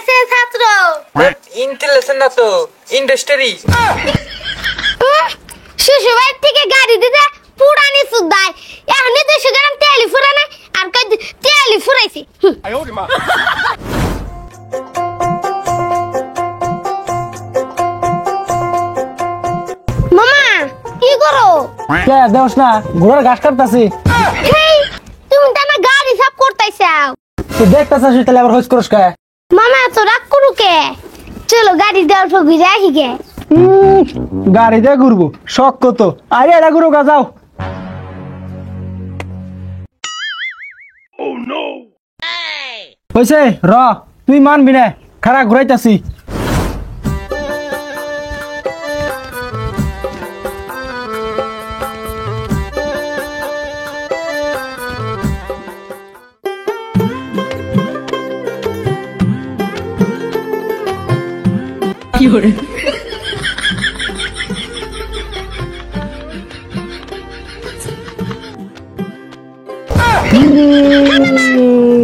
ইন্টেলেসের ছাত্র। ইন্টেলেসের না তো, ইন্ডাস্ট্রি। শ্বশুরবাড়ি থেকে গাড়ি দিতে পুরানি সুদাই এখন 200 গ্রাম তেল ফুরানে আর কই তেল ফুরাইছি। মামা কি করো? কে দেওস না ঘোড়ার ঘাস কাটতাছি। হেই তুমি তো আমার গাড়ি সাফ করতেছাও। তুই দেখতাছিস তাহলে আবার হইস করস কে? মামা তো রাগ করু কে? চলো গাড়ি দেওয়ার পর ঘুরে আসি গে। গাড়ি দিয়ে ঘুরবো শখ কত, আরে এটা ঘুরো গা যাও। হইছে র তুই মানবি না, খারাপ ঘুরাইতাছি।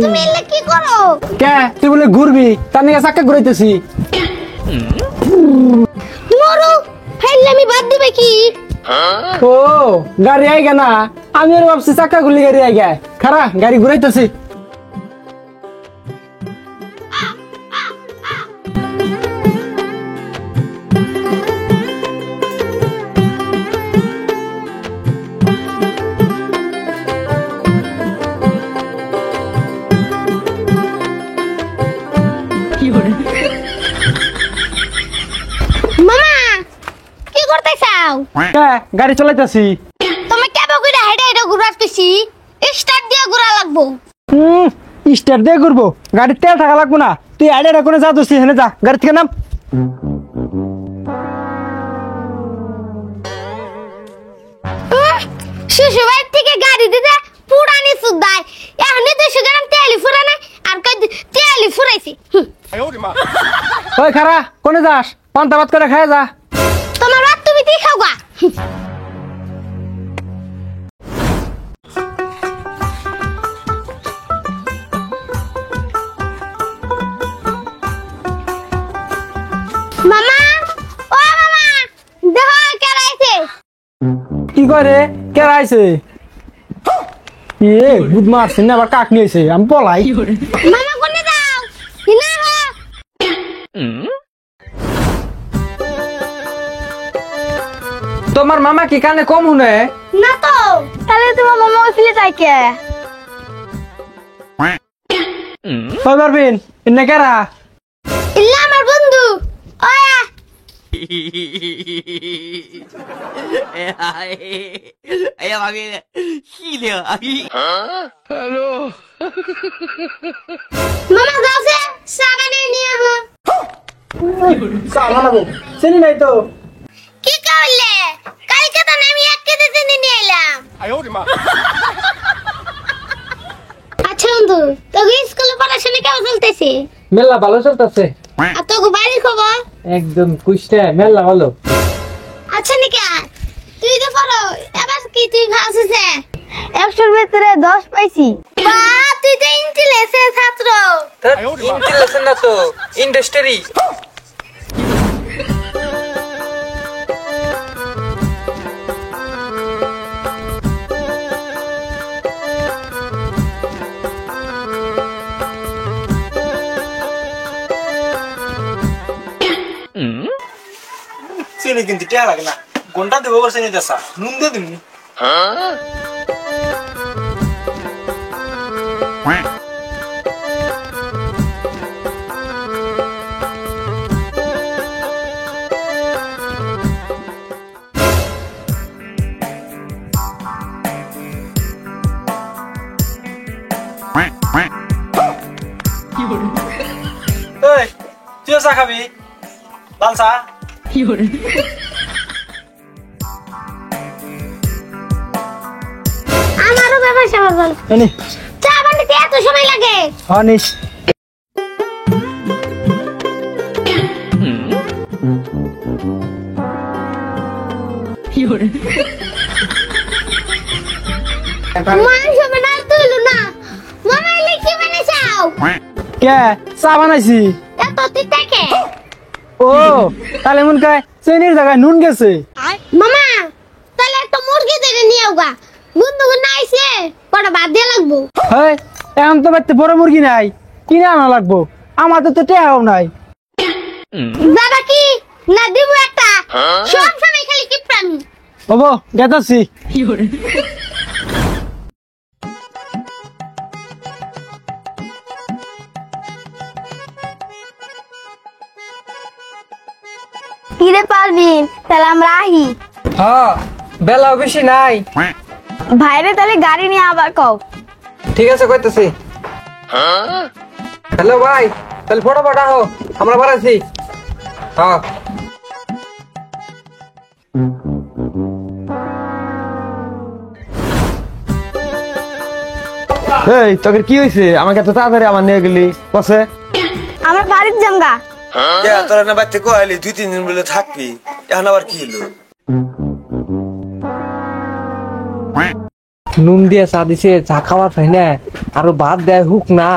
তুমি এলে কি করো? কে তুই বলে ঘুরবি তার নিয়ে চাক্কা ঘুরাইতেছি। মরু ফাইলে আমি বাদ দিবে কি? ও গাড়ি আই না, আমি আর ভাবছি চাক্কা গুলি গাড়ি আই গে, খারা গাড়ি ঘুরাইতেছি। মামা কি করতেছাও? কে গাড়ি চালাইতেছি। তুমি কেবল কইরা হেডে হেডে ঘুরাতেছি, স্টার্ট দিয়ে ঘুরা লাগবো। স্টার্ট দিয়ে ঘুরবো, গাড়ির তেল থাকা লাগবো না। তুই আইডিয়া করে যা দোষী হেনে যা, গাড়ি থেকে নাম। শ্বশুরবাড়ি থেকে গাড়ি দিতে পুরানি সুদাই এখন 200 গ্রাম তেল ফুরানে আর কই তেল ফুরাইছি। ওই খারা কোনে যাস, পান্তা ভাত করে খায় যা। তোমার রাত তুমি দি খাও গা। মামা ও মামা দেখো কে আইছে। কি করে কে আইছে? এ বুধ মারছে না, আবার কাক নিয়েছে, আমি পলাই। মামা কোনে যাও? হিনা হো তোমার মামা কি কানে কম শুনে? না তো তাহলে তোমার মামা ওইলে যায় কে? কই পারবিন এনে কেরা? ইল্লা আমার বন্ধু ওয়া মামা যাওছে সাবানে নিয়ে হো। সালামালাইকুম, চিনি নাই তো। কি করলে? কালকে তো আমি এক কেজি চিনি নিয়ে এলাম। আচ্ছা বন্ধু তোকে স্কুলে পড়াশোনা কেমন চলতেছে? মেলা ভালো চলতেছে। আর তোকে বাড়ির খবর? একদম কুইস্টা মেলা ভালো। আচ্ছা নিকা তুই তো পড়ো এবার কি তুই ভাবছিস? 100 এর ভিতরে 10 পাইছি। বাহ তুই তো ইন্টেলেসের ছাত্র। ইন্টেলেসের না তো, ইন্ডাস্ট্রি। চিনি কিন্তু টিয়া লাগে না, ঘন্টা দেবো বলছে নিতে আসা, নুন দিয়ে দিবি। তুইও চা খাবি? লাল চা? আমারও ব্যবসা বল। এনে চা বানাতে এত সময় লাগে? অনিশ মাংস বানাল তুইলো না। মামা এলে কি বানাইছাও? কে চা বানাইছি। এত তুই থেকে ও তাহলে মন কয় চেনির জায়গায় নুন গেছে। মামা তাহলে একটা মুরগি ধরে নিয়ে গা গুন্দু গুন্না আইছে কটা বাদ দিয়ে লাগবো। হয় এখন তো বাড়িতে বড় মুরগি নাই, কিনে আনা লাগবো, আমাদের তো টেহাও নাই। দাদা কি না দিব একটা সব সময় খালি কিপটামি। বাবু গেতাছি। কিরে পারবিন তাহলে আমরা আহি। হ্যাঁ বেলাও বেশি নাই। ভাইরে তাহলে গাড়ি নিয়ে আবার কও। ঠিক আছে কইতেছি। হ্যালো ভাই, তাহলে ফটোফট আহো, আমরা বাড়াচ্ছি। হ্যাঁ এই তোকে কি হয়েছে? আমাকে এত তাড়াতাড়ি আমার নিয়ে গেলি বসে? আমার বাড়ির জামগা তোরা না বাড়িতে কয়ালি 2-3 দিন বলে থাকবি, এখন আবার কি হলো? নুন দিয়ে চা দিছে, চা খাওয়ার পাই না, আরো ভাত দেয় হুক না,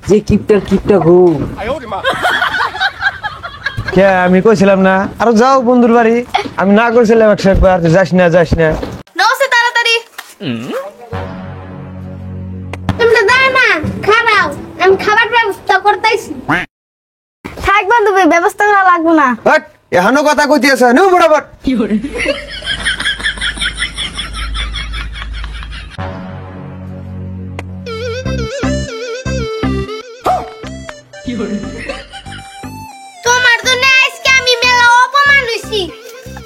যে কিপটা ঘু। কে আমি কইছিলাম না আরো যাও বন্ধুর বাড়ি? আমি না কইছিলাম একবার যাস না যাস না। নসে তাড়াতাড়ি তোমরা দাঁড়া না খারাও, আমি খাবার ব্যবস্থা করতেছি। থাক বান্ধবী, ব্যবস্থা করা লাগবে না। হট এখনো কথা কইতে আছে নো বরাবর। তোমার জন্য আজকে আমি মেলা অপমান হইছি।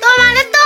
তোমারে তো